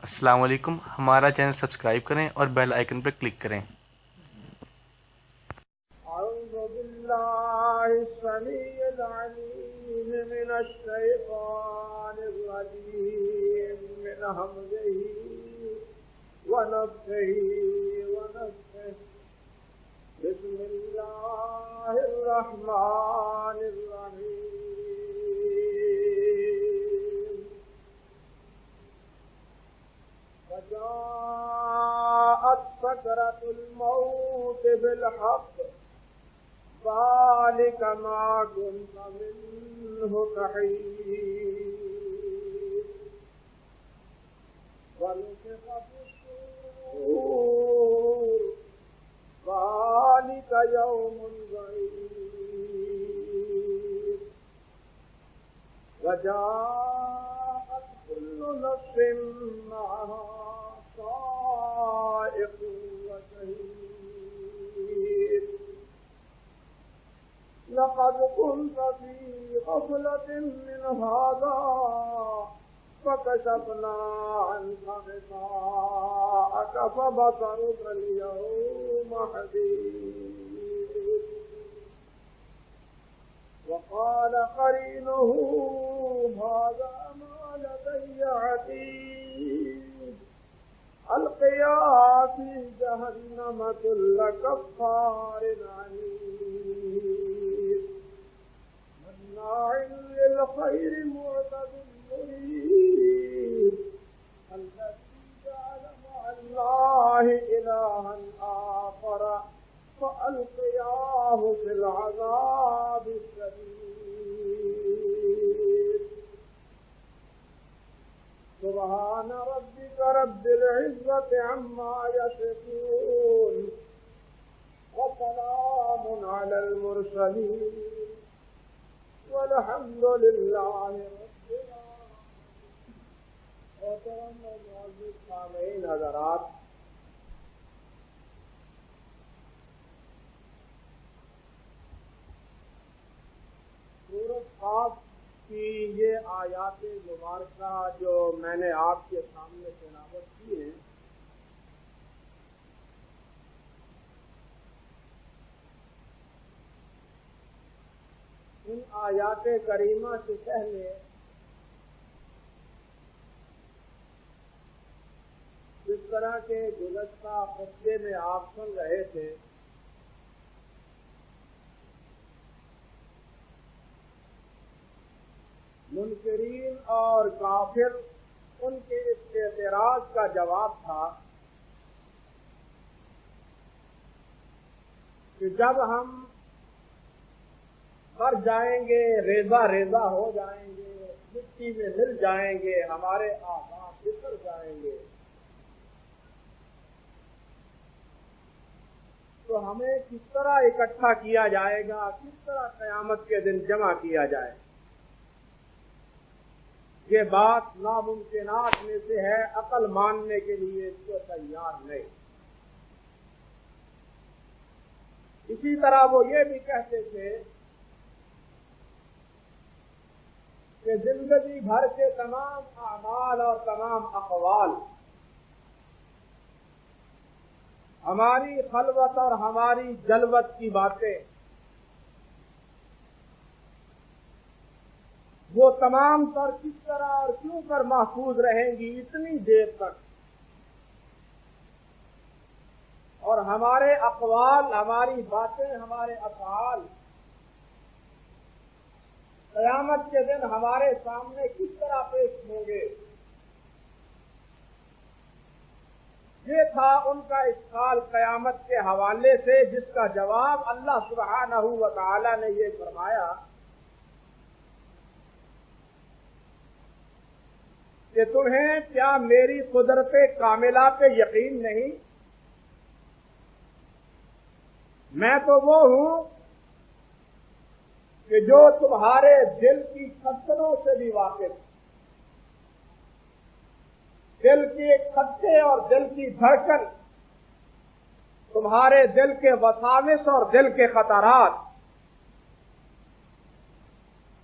السلام علیکم، ہمارا چینل سبسکرائب کریں اور بیل آئیکن پر کلک کریں۔ اعوذ باللہ السمیع العلیم من الشیطان الرجیم من ہمزہ ونفخہ ونفثہ۔ بسم اللہ الرحمن الرحیم۔ وجاءت سکرۃ الموت بالحق ذلك ما كنت منه تحيد ونفخ في الصور ذلك يوم الوعيد وجاءت كل نفس معها سائق وشهيد لقد كنت في غفلة من هذا فكشفنا عنك غطاءك فبصرك اليوم حديد وقال قرينه هذا ما لدي عتيد القيا في جهنم كل كفار عنيد مناع للخير معتد مريب الذي جعل مع الله إلها آخر فألقياه في العذاب الشديد سبحان ربك رب العزة عما يصفون وسلام على المرسلين والحمد لله رب العالمين۔ محترم و معزز سامعین حضرات، سورۃ قاف کی یہ آیات مبارکہ جو میں نے آپ کے سامنے تلاوت کی ہے، ان آیات کریمہ سے پہلے جس طرح کے گزشتہ خطبے میں آپ سن رہے تھے، منکرین اور کافر ان کے اس اعتراض کا جواب تھا کہ جب ہم مر جائیں گے، ریزہ ریزہ ہو جائیں گے، مٹی میں مل جائیں گے، ہمارے اعضاء بکھر جائیں گے، تو ہمیں کس طرح اکٹھا کیا جائے گا، کس طرح قیامت کے دن جمع کیا جائے گا؟ یہ بات ناممکنات میں سے ہے، عقل ماننے کے لیے اس کو تیار نہیں۔ اسی طرح وہ یہ بھی کہتے تھے کہ زندگی بھر کے تمام اعمال اور تمام اقوال، ہماری خلوت اور ہماری جلوت کی باتیں، وہ تمام تر کس طرح اور کیوں کر محفوظ رہیں گی اتنی دیر تک، اور ہمارے اقوال، ہماری باتیں، ہمارے افعال قیامت کے دن ہمارے سامنے کس طرح پیش ہوں گے؟ یہ تھا ان کا اشکال قیامت کے حوالے سے، جس کا جواب اللہ سبحانہ و تعالی نے یہ فرمایا کہ تمہیں کیا میری قدرت کاملہ پہ یقین نہیں؟ میں تو وہ ہوں کہ جو تمہارے دل کی خطروں سے بھی واقف، دل کے خطے اور دل کی دھڑکن، تمہارے دل کے وساوس اور دل کے خطرات،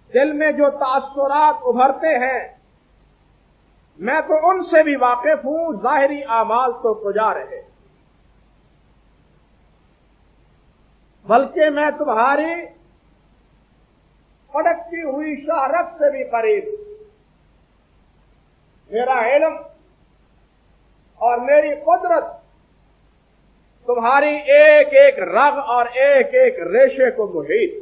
دل میں جو تاثرات ابھرتے ہیں میں تو ان سے بھی واقف ہوں ظاہری اعمال تو کجا رہے، بلکہ میں تمہاری پھڑکتی ہوئی شہرت سے بھی قریب ہوں۔ میرا علم اور میری قدرت تمہاری ایک ایک رگ اور ایک ایک ریشے کو محیط،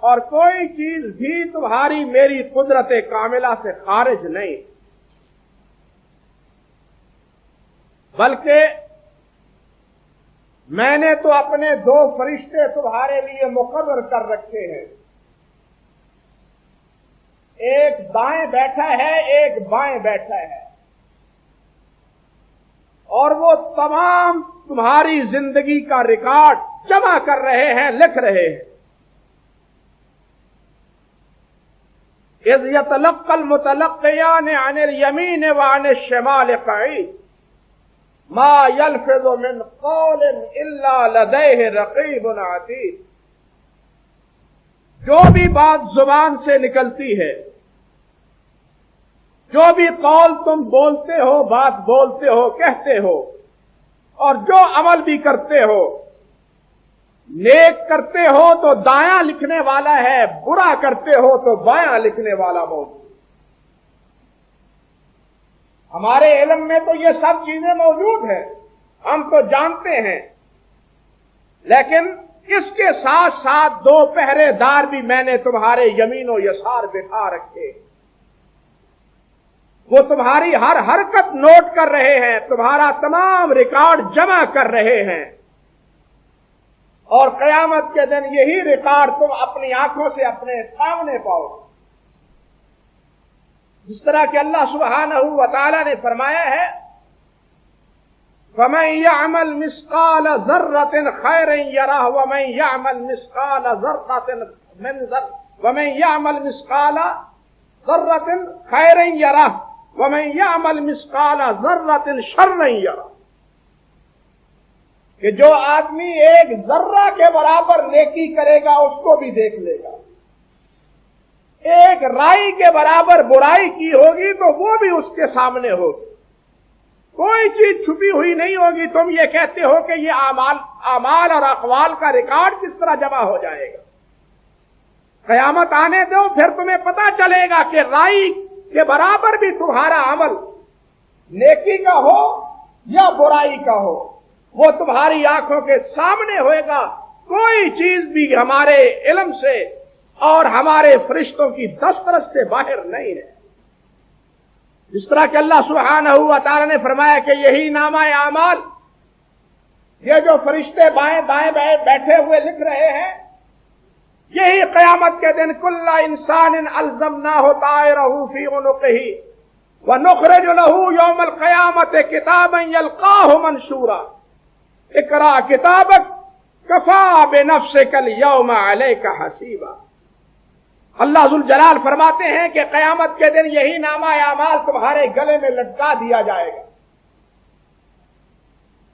اور کوئی چیز بھی تمہاری میری قدرت کاملہ سے خارج نہیں، بلکہ میں نے تو اپنے 2 فرشتے تمہارے لیے مقرر کر رکھے ہیں، ایک دائیں بیٹھا ہے ایک بائیں بیٹھا ہے، اور وہ تمام تمہاری زندگی کا ریکارڈ جمع کر رہے ہیں، لکھ رہے ہیں۔ اذ يتلقى المتلقيان عن اليمين وعن الشمال قعيد ما يلفظ من قول الا لديه رقيب عتيد۔ جو بھی بات زبان سے نکلتی ہے، جو بھی قول تم بولتے ہو، بات بولتے ہو، کہتے ہو، اور جو عمل بھی کرتے ہو، نیک کرتے ہو تو دایاں لکھنے والا ہے، برا کرتے ہو تو بایاں لکھنے والا موجود۔ ہمارے علم میں تو یہ سب چیزیں موجود ہیں، ہم تو جانتے ہیں، لیکن اس کے ساتھ ساتھ 2 پہرے دار بھی میں نے تمہارے یمین و یسار بٹھا رکھے، وہ تمہاری ہر حرکت نوٹ کر رہے ہیں، تمہارا تمام ریکارڈ جمع کر رہے ہیں، اور قیامت کے دن یہی ریکارڈ تم اپنی آنکھوں سے اپنے سامنے پاؤ، جس طرح کہ اللہ سبحانہ و تعالی نے فرمایا ہے فَمَن يَعْمَلْ مِثْقَالَ ذَرَّةٍ خَيْرًا يَرَهُ وَمَن يَعْمَلْ مِثْقَالَ ذَرَّةٍ خَيْرًا يَرَهُ وَمَن يَعْمَلْ مِثْقَالَ ذَرَّةٍ شَرًّا يَرَهُ، کہ جو آدمی ایک ذرہ کے برابر نیکی کرے گا اس کو بھی دیکھ لے گا، ایک رائی کے برابر برائی کی ہوگی تو وہ بھی اس کے سامنے ہوگی، کوئی چیز چھپی ہوئی نہیں ہوگی۔ تم یہ کہتے ہو کہ یہ اعمال اور اقوال کا ریکارڈ کس طرح جمع ہو جائے گا؟ قیامت آنے دو، پھر تمہیں پتا چلے گا کہ رائی کے برابر بھی تمہارا عمل نیکی کا ہو یا برائی کا ہو، وہ تمہاری آنکھوں کے سامنے ہوئے گا، کوئی چیز بھی ہمارے علم سے اور ہمارے فرشتوں کی دسترس سے باہر نہیں ہے۔ جس طرح کہ اللہ سبحانہ و تعالی نے فرمایا کہ یہی نامہ اعمال، یہ جو فرشتے بائیں دائیں بیٹھے ہوئے لکھ رہے ہیں، یہی قیامت کے دن کل انسان الزمناہ طائرہ فی عنقہ ونخرج لہ یوم القیامت کتابا یلقاہ منشورا اقرأ کتابک کفی بنفسک اليوم علیک حسیبا۔ اللہ ذوالجلال فرماتے ہیں کہ قیامت کے دن یہی نامہ اعمال تمہارے گلے میں لٹکا دیا جائے گا۔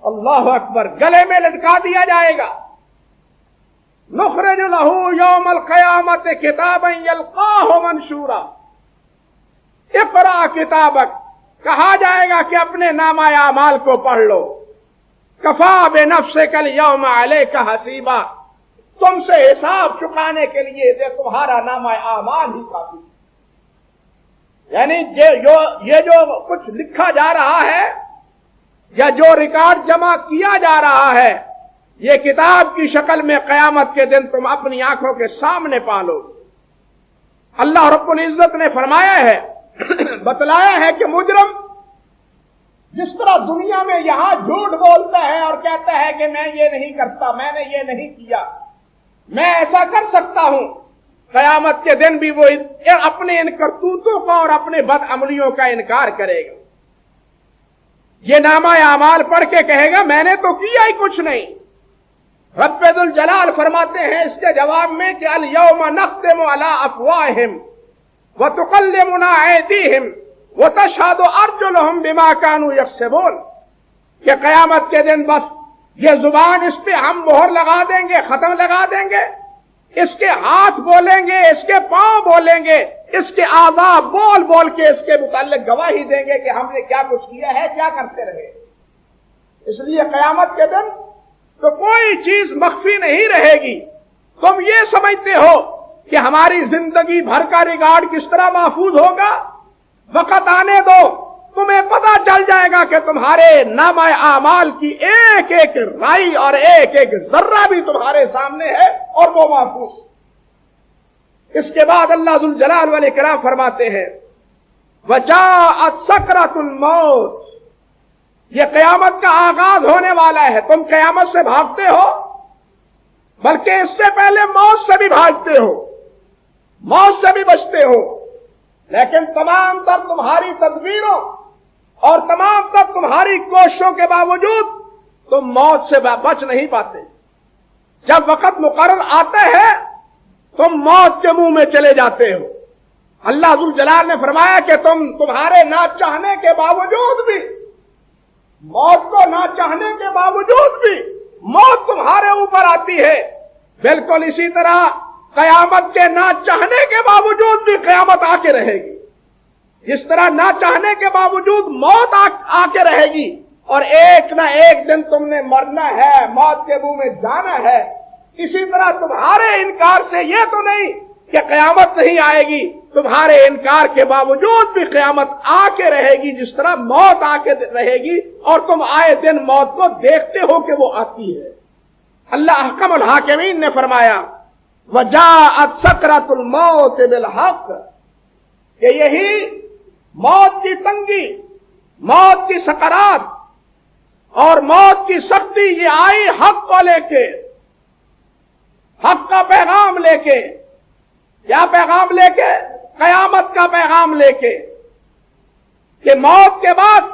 اللہ اکبر، گلے میں لٹکا دیا جائے گا۔ نخرج لہ یوم القیامت کتابا یلقاہ منشورا اقرأ کتابک، کہا جائے گا کہ اپنے نامہ اعمال کو پڑھ لو۔ کفی بنفسک اليوم علیک حسیبا، تم سے حساب چکانے کے لیے تمہارا نامہ اعمال ہی کافی۔ یعنی یہ جو کچھ لکھا جا رہا ہے یا جو ریکارڈ جمع کیا جا رہا ہے، یہ کتاب کی شکل میں قیامت کے دن تم اپنی آنکھوں کے سامنے پالو۔ اللہ رب العزت نے فرمایا ہے، بتلایا ہے کہ مجرم جس طرح دنیا میں یہاں جھوٹ بولتا ہے اور کہتا ہے کہ میں یہ نہیں کرتا، میں نے یہ نہیں کیا، میں ایسا کر سکتا ہوں، قیامت کے دن بھی وہ اپنے ان کرتوتوں کا اور اپنے بد عملیوں کا انکار کرے گا۔ یہ نامہ اعمال پڑھ کے کہے گا میں نے تو کیا ہی کچھ نہیں۔ رب ذوالجلال فرماتے ہیں اس کے جواب میں کہ الیوم نختم علی افواہہم وتکلمنا ایدیہم وتشہد ارجلہم بما کانوا یکسبون، کہ قیامت کے دن بس یہ زبان اس پہ ہم مہر لگا دیں گے، ختم لگا دیں گے، اس کے ہاتھ بولیں گے، اس کے پاؤں بولیں گے، اس کے اعضاء بول بول کے اس کے متعلق گواہی دیں گے کہ ہم نے کیا کچھ کیا ہے، کیا کرتے رہے۔ اس لیے قیامت کے دن تو کوئی چیز مخفی نہیں رہے گی۔ تم یہ سمجھتے ہو کہ ہماری زندگی بھر کا ریکارڈ کس طرح محفوظ ہوگا؟ وقت آنے دو، تمہیں پتہ چل جائے گا کہ تمہارے نامہ اعمال کی ایک ایک رائی اور ایک ایک ذرہ بھی تمہارے سامنے ہے اور وہ محفوظ۔ اس کے بعد اللہ ذوالجلال والاکرام فرماتے ہیں وجاءت سکرۃ الموت، یہ قیامت کا آغاز ہونے والا ہے۔ تم قیامت سے بھاگتے ہو، بلکہ اس سے پہلے موت سے بھی بھاگتے ہو، موت سے بھی بچتے ہو، لیکن تمام تر تمہاری تدبیروں اور تمام تر تمہاری کوششوں کے باوجود تم موت سے بچ نہیں پاتے۔ جب وقت مقرر آتا ہے تم موت کے منہ میں چلے جاتے ہو۔ اللہ ذوالجلال نے فرمایا کہ تمہارے نہ چاہنے کے باوجود بھی، موت کو نہ چاہنے کے باوجود بھی موت تمہارے اوپر آتی ہے۔ بالکل اسی طرح قیامت کے نہ چاہنے کے باوجود بھی قیامت آ کے رہے گی۔ جس طرح نہ چاہنے کے باوجود موت آ کے رہے گی اور ایک نہ ایک دن تم نے مرنا ہے، موت کے منہ میں جانا ہے، اسی طرح تمہارے انکار سے یہ تو نہیں کہ قیامت نہیں آئے گی، تمہارے انکار کے باوجود بھی قیامت آ کے رہے گی، جس طرح موت آ کے رہے گی اور تم آئے دن موت کو دیکھتے ہو کہ وہ آتی ہے۔ اللہ احکم الحاکمین نے فرمایا وجاءت سکرۃ الموت بالحق، کہ یہی موت کی تنگی، موت کی سکرات اور موت کی سختی یہ آئی حق کو لے کے، حق کا پیغام لے کے۔ کیا پیغام لے کے؟ قیامت کا پیغام لے کے، کہ موت کے بعد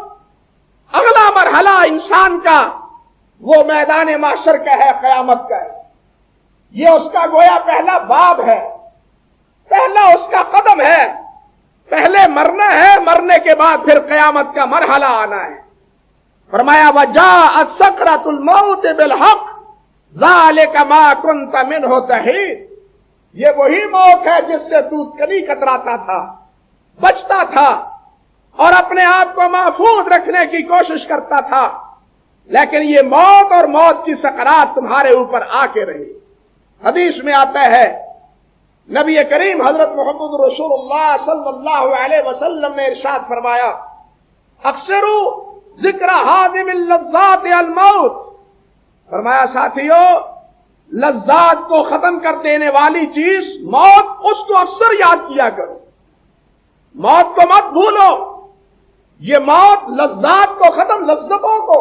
اگلا مرحلہ انسان کا وہ میدان محشر کا ہے، قیامت کا ہے۔ یہ اس کا گویا پہلا باب ہے، پہلا اس کا قدم ہے۔ پہلے مرنا ہے، مرنے کے بعد پھر قیامت کا مرحلہ آنا ہے۔ فرمایا وجاءت سکرۃ الموت بالحق ذالک ما کنت منہ تحید، یہ وہی موت ہے جس سے تو کبھی کتراتا تھا، بچتا تھا اور اپنے آپ کو محفوظ رکھنے کی کوشش کرتا تھا، لیکن یہ موت اور موت کی سکرات تمہارے اوپر آ کے رہی۔ حدیث میں آتا ہے نبی کریم حضرت محمد رسول اللہ صلی اللہ علیہ وسلم نے ارشاد فرمایا اکثروا ذکر ہاضم اللذات الموت، فرمایا ساتھیو لذات کو ختم کر دینے والی چیز موت، اس کو اکثر یاد کیا کرو، موت کو مت بھولو۔ یہ موت لذات کو ختم، لذتوں کو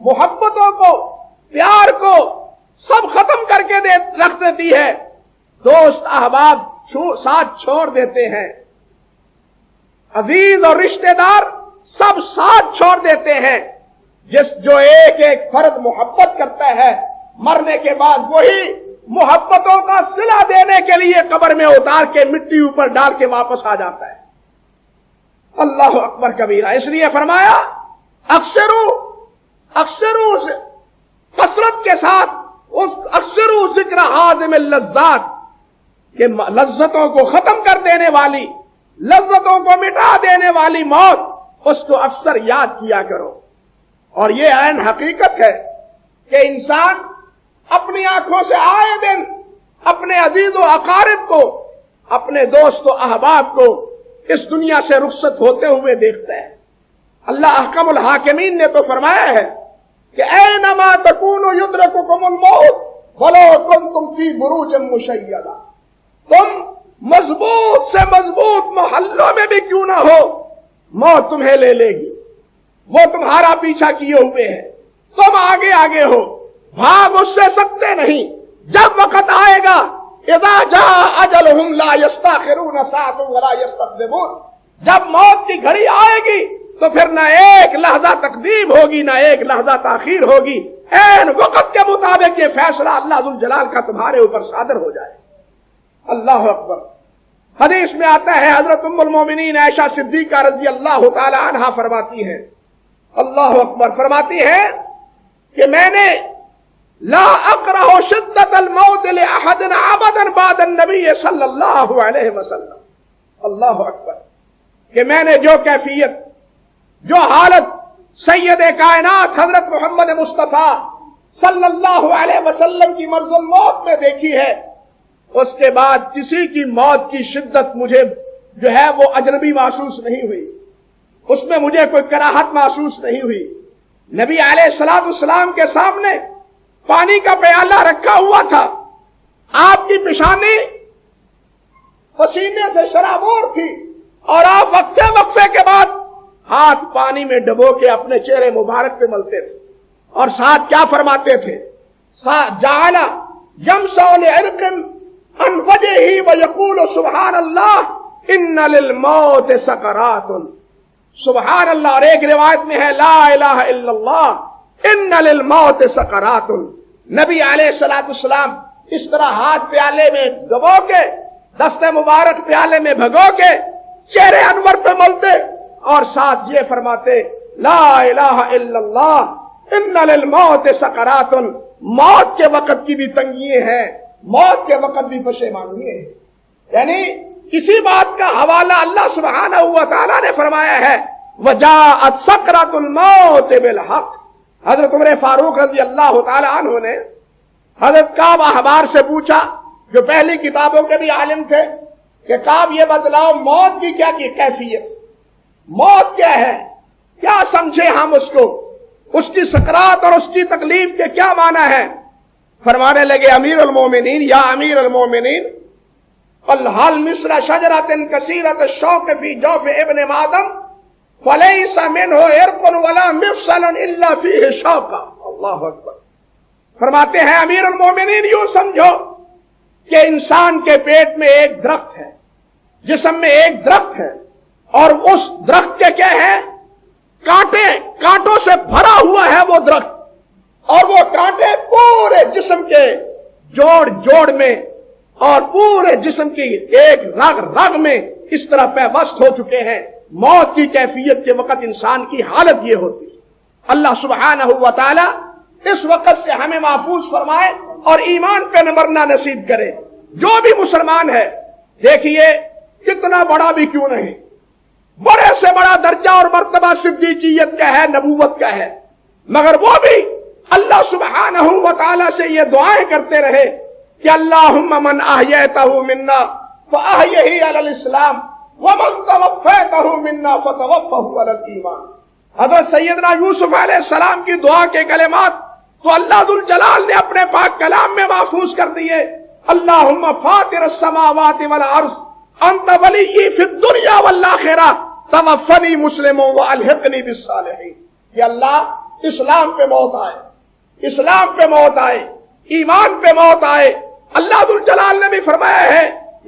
محبتوں کو پیار کو سب ختم کر کے رکھ دیتی ہے۔ دوست احباب ساتھ چھوڑ دیتے ہیں، عزیز اور رشتہ دار سب ساتھ چھوڑ دیتے ہیں۔ جو ایک ایک فرد محبت کرتا ہے، مرنے کے بعد وہی محبتوں کا صلہ دینے کے لیے قبر میں اتار کے مٹی اوپر ڈال کے واپس آ جاتا ہے۔ اللہ اکبر کبیرہ۔ اس لیے فرمایا اکثرو کثرت کے ساتھ اکثرو ذکر ہاضم اللذات، کہ لذتوں کو ختم کر دینے والی، لذتوں کو مٹا دینے والی موت، اس کو اکثر یاد کیا کرو۔ اور یہ عین حقیقت ہے کہ انسان اپنی آنکھوں سے آئے دن اپنے عزیز و اقارب کو، اپنے دوست و احباب کو اس دنیا سے رخصت ہوتے ہوئے دیکھتا ہے۔ اللہ احکم الحاکمین نے تو فرمایا ہے کہ اینما تکونوا یدرککم الموت ولو کنتم فی بروج مشیدہ، تم مضبوط سے مضبوط محلوں میں بھی کیوں نہ ہو، موت تمہیں لے لے گی، وہ تمہارا پیچھا کیے ہوئے ہے، تم آگے آگے ہو، بھاگ اس سے سکتے نہیں۔ جب وقت آئے گا اذا جاء اجلہم لا یستاخرون ساعۃ ولا یستقدمون، جب موت کی گھڑی آئے گی تو پھر نہ ایک لحظہ تقدیم ہوگی نہ ایک لحظہ تاخیر ہوگی، عین وقت کے مطابق یہ فیصلہ اللہ ذوالجلال کا تمہارے اوپر صادر ہو جائے۔ اللہ اکبر۔ حدیث میں آتا ہے حضرت ام المومنین عائشہ صدیقہ رضی اللہ تعالی عنہا فرماتی ہیں، اللہ اکبر، فرماتی ہیں کہ میں نے لا اکرہ شدت الموت لأحد ابدا بعد النبی صلی اللہ علیہ وسلم۔ اللہ اکبر، کہ میں نے جو کیفیت، جو حالت سید کائنات حضرت محمد مصطفیٰ صلی اللہ علیہ وسلم کی مرض الموت میں دیکھی ہے، اس کے بعد کسی کی موت کی شدت مجھے جو ہے وہ اجنبی محسوس نہیں ہوئی، اس میں مجھے کوئی کراہت محسوس نہیں ہوئی۔ نبی علیہ الصلوۃ والسلام کے سامنے پانی کا پیالہ رکھا ہوا تھا، آپ کی پیشانی پسینے سے شرابور تھی، اور آپ وقفے وقفے کے بعد ہاتھ پانی میں ڈبو کے اپنے چہرے مبارک پہ ملتے تھے، اور ساتھ کیا فرماتے تھے؟ جعل یمسح لعرق عن وجهه ويقول سبحان اللہ ان للموت سکرات۔ سبحان اللہ، اور ایک روایت میں ہے لا الہ الا اللہ ان للموت سکرات۔ نبی علیہ الصلوۃ والسلام اس طرح ہاتھ پیالے میں ڈبو کے، دست مبارک پیالے میں بھگو کے چہرے انور پہ ملتے، اور ساتھ یہ فرماتے لا الہ الا اللہ ان للموت سکرات۔ موت کے وقت کی بھی تنگیاں ہیں، موت کے وقت بھی پشیمانیاں ہیں، یعنی کسی بات کا حوالہ اللہ سبحانہ و تعالیٰ نے فرمایا ہے وجاءت سکرۃ الموت بالحق۔ حضرت عمر فاروق رضی اللہ تعالی عنہ نے حضرت کعب احبار سے پوچھا، جو پہلی کتابوں کے بھی عالم تھے، کہ کعب یہ بتلاؤ موت کی کیا کی کیفیت، موت کیا ہے، کیا سمجھے ہم اس کو، اس کی سکرات اور اس کی تکلیف کے کیا معنی ہے؟ فرمانے لگے امیر المومنین، یا امیر المومنین الحال مثل شجرۃ کثیرۃ الشوک فی جوف ابن آدم فلیس منہ عرق ولا مفصل الا فیہ شوکہ۔ اللہ اکبر، فرماتے ہیں امیر المومنین یوں سمجھو کہ انسان کے پیٹ میں ایک درخت ہے، جسم میں ایک درخت ہے، اور اس درخت کے کیا ہے؟ کانٹوں سے بھرا ہوا ہے وہ درخت، اور وہ کانٹے پورے جسم کے جوڑ میں اور پورے جسم کی ایک رگ میں اس طرح پیوست ہو چکے ہیں۔ موت کی کیفیت کے وقت انسان کی حالت یہ ہوتی ہے۔ اللہ سبحانہ و تعالی اس وقت سے ہمیں محفوظ فرمائے اور ایمان پہ مرنا نصیب کرے۔ جو بھی مسلمان ہے، دیکھیے کتنا بڑا بھی کیوں نہیں، بڑے سے بڑا درجہ اور مرتبہ صدیقیت کا ہے، نبوت کا ہے، مگر وہ بھی اللہ سبحانہ و تعالی سے یہ دعائیں کرتے رہے کہ اللہم من احییتہ منا فاحیہ علی الاسلام ومن توفیتہ منا فتوفہ علی الایمان۔ حضرت سیدنا یوسف علیہ السلام کی دعا کے کلمات تو اللہ ذوالجلال نے اپنے پاک کلام میں محفوظ کر دیے، اللہم فاطر السماوات والارض انت ولی فی الدنیا والآخرہ توفنی مسلم والحقنی بالصالحین۔ کہ اللہ اسلام پہ موت آئے، اسلام پہ موت آئے، ایمان پہ موت آئے۔ اللہ ذوالجلال نے بھی فرمایا ہے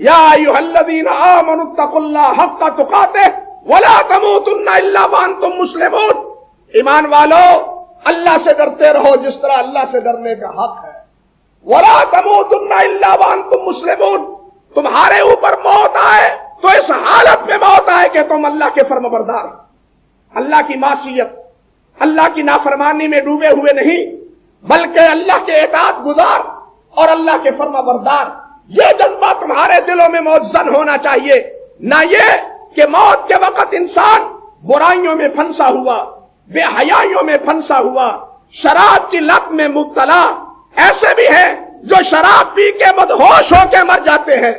یا ایھا الذین آمنوا اتقوا اللہ حق تقاتہ ولا تموتن الا وانتم مسلمون۔ ایمان والو، اللہ سے ڈرتے رہو جس طرح اللہ سے ڈرنے کا حق ہے۔ ولا تموتن الا وانتم مسلمون، تمہارے اوپر موت آئے تو اس حالت میں موت آئے کہ تم اللہ کے فرمانبردار، اللہ کی معصیت، اللہ کی نافرمانی میں ڈوبے ہوئے نہیں، بلکہ اللہ کے اطاعت گزار اور اللہ کے فرما بردار۔ یہ جذبہ تمہارے دلوں میں موجزن ہونا چاہیے، نہ یہ کہ موت کے وقت انسان برائیوں میں پھنسا ہوا، بے حیائیوں میں پھنسا ہوا، شراب کی لت میں مبتلا۔ ایسے بھی ہیں جو شراب پی کے مدہوش ہو کے مر جاتے ہیں،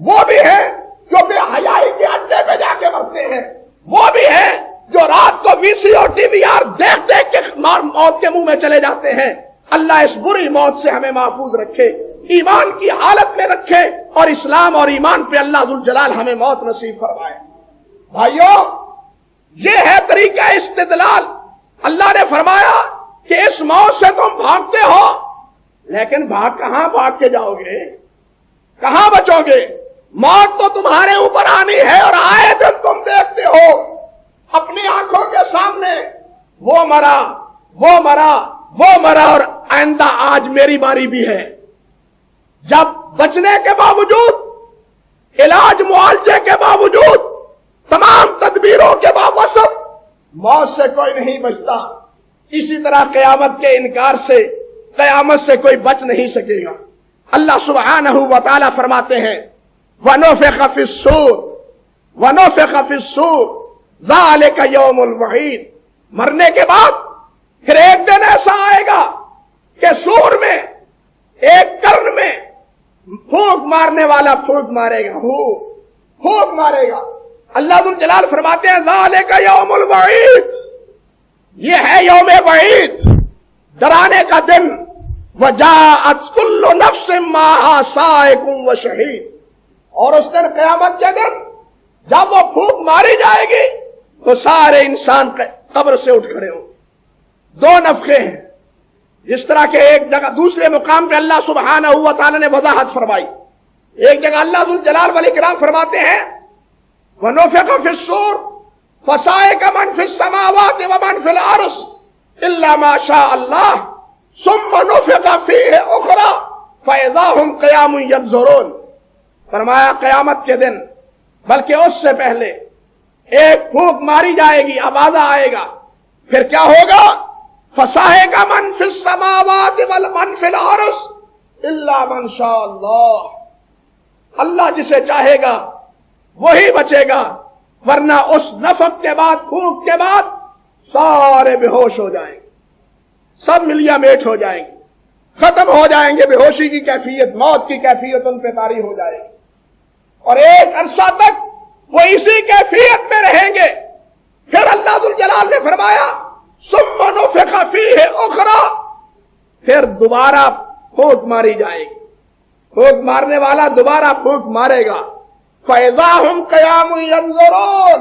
وہ بھی ہیں جو بے حیائی کے اڈے پہ جا کے مرتے ہیں، وہ بھی ہیں جو رات کو وی سی اور ٹی وی آر دیکھ دیکھ کے موت کے منہ میں چلے جاتے ہیں۔ اللہ اس بری موت سے ہمیں محفوظ رکھے، ایمان کی حالت میں رکھے، اور اسلام اور ایمان پہ اللہ ذوالجلال ہمیں موت نصیب فرمائے۔ بھائیو، یہ ہے طریقہ استدلال۔ اللہ نے فرمایا کہ اس موت سے تم بھاگتے ہو، لیکن کہاں بھاگ کے جاؤ گے، کہاں بچو گے؟ موت تو تمہارے اوپر آنی ہے، اور آئے دن تم دیکھتے ہو اپنی آنکھوں کے سامنے وہ مرا، وہ مرا، وہ مرا، اور آئندہ آج میری باری بھی ہے۔ جب بچنے کے باوجود، علاج معالجے کے باوجود، تمام تدبیروں کے باوجود موت سے کوئی نہیں بچتا، اسی طرح قیامت کے انکار سے قیامت سے کوئی بچ نہیں سکے گا۔ اللہ سبحانہ و تعالی فرماتے ہیں وَنُفِخَ فِي الصُّورِ وَنُفِخَ فِي الصُّورِ ذَلِكَ يَوْمُ الْوَعِيدِ، مرنے کے بعد پھر ایک دن ایسا آئے گا کہ سور میں ایک کرن میں پھونک مارنے والا پھونک مارے گا، پھونک مارے گا۔ اللہ ذو الجلال فرماتے ہیں ذَلِكَ يَوْمُ الْوَعِيدِ، یہ ہے یوم وعید، ڈرانے کا دن۔ وَجَاءَتْ كُلُّ نَفْسٍ مَّعَهَا سَائِقٌ وَشَهِيدٌ، اور اس دن قیامت کے دن جب وہ پھونک ماری جائے گی تو سارے انسان قبر سے اٹھ کھڑے ہوں۔ دو نفخے ہیں، جس طرح کے ایک جگہ دوسرے مقام پہ اللہ سبحانہ و تعالی نے وضاحت فرمائی۔ ایک جگہ اللہ ذو الجلال والاکرام فرماتے ہیں وَنُفِخَ فِي الصُّورِ فَصَعِقَ مَن فِي السَّمَاوَاتِ وَمَن فِي الْأَرْضِ إِلَّا مَا شَاءَ اللَّهُ ثُمَّ نُفِخَ فِيهِ أُخْرَى فَإِذَا هُمْ قِيَامٌ يَنظُرُونَ، فرمایا قیامت کے دن بلکہ اس سے پہلے ایک پھونک ماری جائے گی، آوازہ آئے گا، پھر کیا ہوگا؟ فَصَعِقَ مَن فِي السَّمَاوَاتِ وَمَن فِي الْأَرْضِ إِلَّا مَن شَاءَ اللَّهُ، اللہ جسے چاہے گا وہی بچے گا، ورنہ اس نفخ کے بعد، پھونک کے بعد سارے بے ہوش ہو جائیں گے، سب ملیا میٹ ہو جائیں گے، ختم ہو جائیں گے، بے ہوشی کی کیفیت، موت کی کیفیت ان پہ طاری ہو جائے گی، اور ایک عرصہ تک وہ اسی کیفیت میں رہیں گے۔ پھر اللہ ذو الجلال نے فرمایا ثم نفخ فیہ اخری، پھر دوبارہ پھونک ماری جائے گی، پھونک مارنے والا دوبارہ پھونک مارے گا۔ فَإِذَا هُمْ قِيَامٌ يَنظُرُونَ،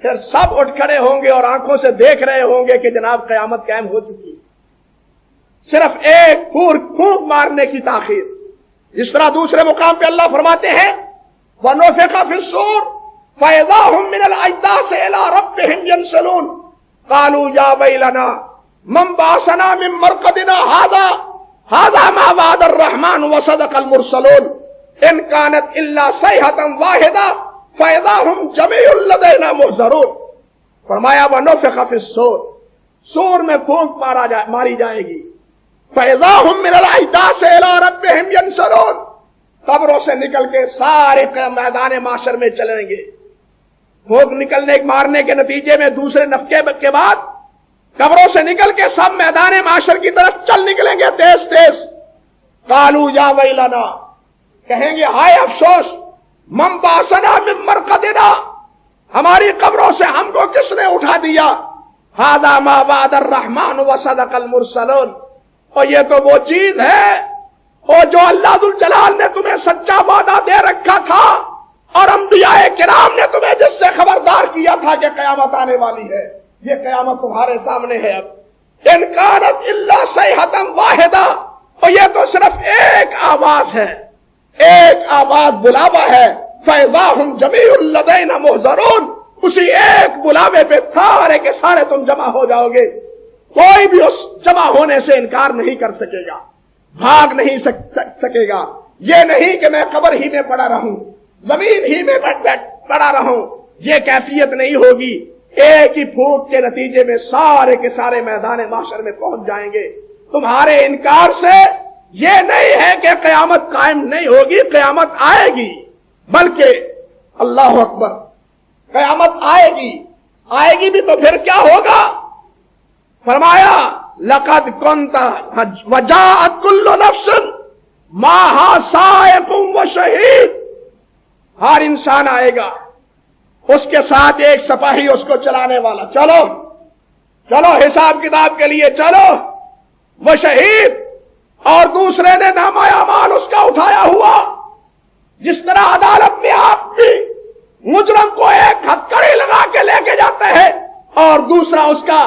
پھر سب اٹھ کھڑے ہوں گے اور آنکھوں سے دیکھ رہے ہوں گے کہ جناب قیامت قائم ہو چکی ہے، صرف ایک پھونک مارنے کی تاخیر۔ اس طرح دوسرے مقام پہ اللہ فرماتے ہیں وَنُفِخَ فِي الصُّورِ فَإِذَا هُمْ مِنَ الْأَجْدَاثِ إِلَىٰ رَبِّهِمْ يَنْسِلُونَ قَالُوا يَا وَيْلَنَا مَنْ بَعَثَنَا مِنْ مَرْقَدِنَا هَٰذَا مَا وَعَدَ الرَّحْمَٰنُ وَصَدَقَ الْمُرْسَلُونَ إِنْ كَانَتْ إِلَّا صَيْحَةً وَاحِدَةً فَإِذَا هُمْ جَمِيعٌ لَدَيْنَا مُحْضَرُونَ، فرمایا وَنُفِخَ فِي الصُّورِ، سور میں پھونک ماری جائے گی۔ فَإِذَا هُمْ مِنَ الْأَجْدَاثِ إِلَىٰ رَبِّهِمْ يَنْسِلُونَ، قبروں سے نکل کے سارے میدان معاشر میں چلیں گے۔ پھونک نکلنے مارنے کے نتیجے میں دوسرے نفخے کے بعد قبروں سے نکل کے سب میدان معاشر کی طرف چل نکلیں گے تیز تیز۔ قالوا یا ویلنا، کہیں گے ہائے افسوس، من بعثنا من مرقدنا، ہماری قبروں سے ہم کو کس نے اٹھا دیا؟ ھذا ما وعد الرحمن وصدق المرسلون، اور یہ تو وہ چیز ہے اور جو اللہ ذو الجلال نے تمہیں سچا وعدہ دے رکھا تھا، اور انبیاء کرام نے تمہیں جس سے خبردار کیا تھا کہ قیامت آنے والی ہے، یہ قیامت تمہارے سامنے ہے۔ اب ان کانت الا صیحۃ واحدہ، اور یہ تو صرف ایک آواز ہے، ایک آواز بلاوا ہے۔ فَإِذَا هُمْ جَمِيعٌ لَدَيْنَا مُحْضَرُونَ، اسی ایک بلاوے پہ سارے کے سارے تم جمع ہو جاؤ گے، کوئی بھی اس جمع ہونے سے انکار نہیں کر سکے گا، بھاگ نہیں سکے گا۔ یہ نہیں کہ میں قبر ہی میں پڑا رہوں، زمین ہی میں پڑا رہوں، یہ کیفیت نہیں ہوگی۔ ایک ہی پھونک کے نتیجے میں سارے کے سارے میدان محشر میں پہنچ جائیں گے۔ تمہارے انکار سے یہ نہیں ہے کہ قیامت قائم نہیں ہوگی، قیامت آئے گی، بلکہ اللہ اکبر، قیامت آئے گی، آئے گی بھی تو پھر کیا ہوگا؟ فرمایا لقد كنت وجاءت كل نفس معها سائق وشهيد، ہر انسان آئے گا، اس کے ساتھ ایک سپاہی اس کو چلانے والا، چلو چلو حساب کتاب کے لیے چلو، وہ شہید، اور دوسرے نے نامہ اعمال اس کا اٹھایا ہوا۔ جس طرح عدالت میں آپ بھی مجرم کو ایک ہتھکڑی لگا کے لے کے جاتے ہیں اور دوسرا اس کا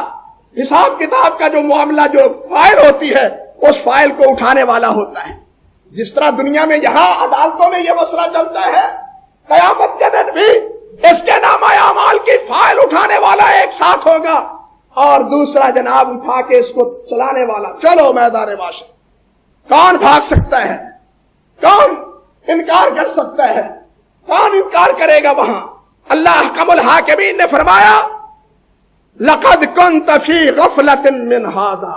حساب کتاب کا جو معاملہ، جو فائل ہوتی ہے، اس فائل کو اٹھانے والا ہوتا ہے، جس طرح دنیا میں یہاں عدالتوں میں یہ مسئلہ چلتا ہے، قیامت کے دن بھی اس کے نامہ اعمال کی فائل اٹھانے والا ایک ساتھ ہوگا اور دوسرا جناب اٹھا کے اس کو چلانے والا۔ چلو میدان معاشر، کون بھاگ سکتا ہے؟ کون انکار کر سکتا ہے؟ کون انکار کرے گا وہاں؟ اللہ احکم الحاکمین نے فرمایا لقد كنت في غفلة من هذا،